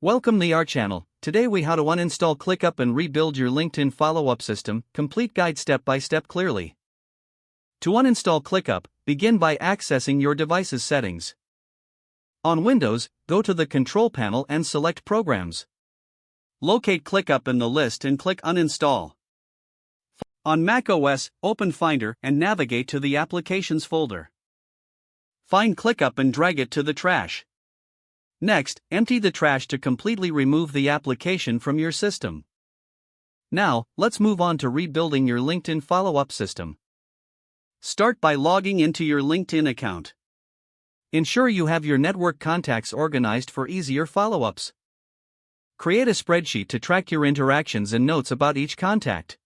Welcome to our channel. Today we how to uninstall ClickUp and rebuild your LinkedIn follow-up system, complete guide step by step clearly. To uninstall ClickUp, begin by accessing your device's settings. On Windows, go to the Control Panel and select Programs. Locate ClickUp in the list and click Uninstall. On macOS, open Finder and navigate to the Applications folder. Find ClickUp and drag it to the trash. Next, empty the trash to completely remove the application from your system. Now, let's move on to rebuilding your LinkedIn follow-up system. Start by logging into your LinkedIn account. Ensure you have your network contacts organized for easier follow-ups. Create a spreadsheet to track your interactions and notes about each contact.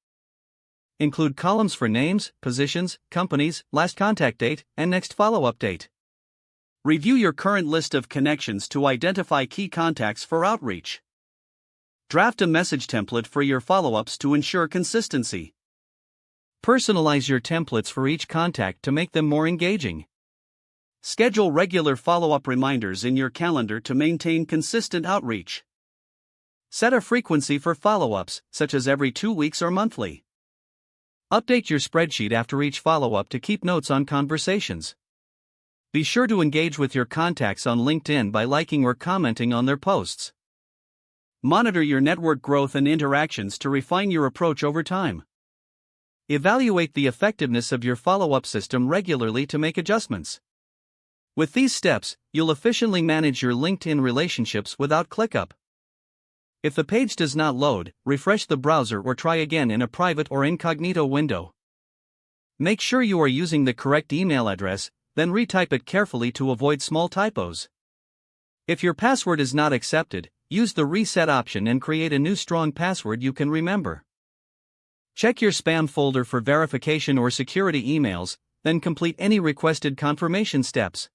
Include columns for names, positions, companies, last contact date, and next follow-up date. Review your current list of connections to identify key contacts for outreach. Draft a message template for your follow-ups to ensure consistency. Personalize your templates for each contact to make them more engaging. Schedule regular follow-up reminders in your calendar to maintain consistent outreach. Set a frequency for follow-ups, such as every 2 weeks or monthly. Update your spreadsheet after each follow-up to keep notes on conversations. Be sure to engage with your contacts on LinkedIn by liking or commenting on their posts. Monitor your network growth and interactions to refine your approach over time. Evaluate the effectiveness of your follow-up system regularly to make adjustments. With these steps, you'll efficiently manage your LinkedIn relationships without ClickUp. If the page does not load, refresh the browser or try again in a private or incognito window. Make sure you are using the correct email address, then retype it carefully to avoid small typos. If your password is not accepted, use the reset option and create a new strong password you can remember. Check your spam folder for verification or security emails, then complete any requested confirmation steps.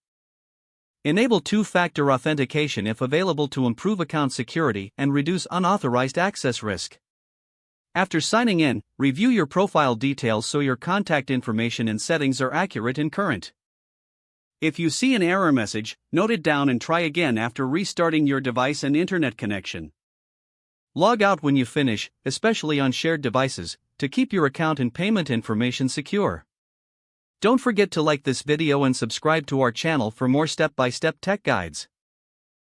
Enable two-factor authentication if available to improve account security and reduce unauthorized access risk. After signing in, review your profile details so your contact information and settings are accurate and current. If you see an error message, note it down and try again after restarting your device and internet connection. Log out when you finish, especially on shared devices, to keep your account and payment information secure. Don't forget to like this video and subscribe to our channel for more step-by-step tech guides.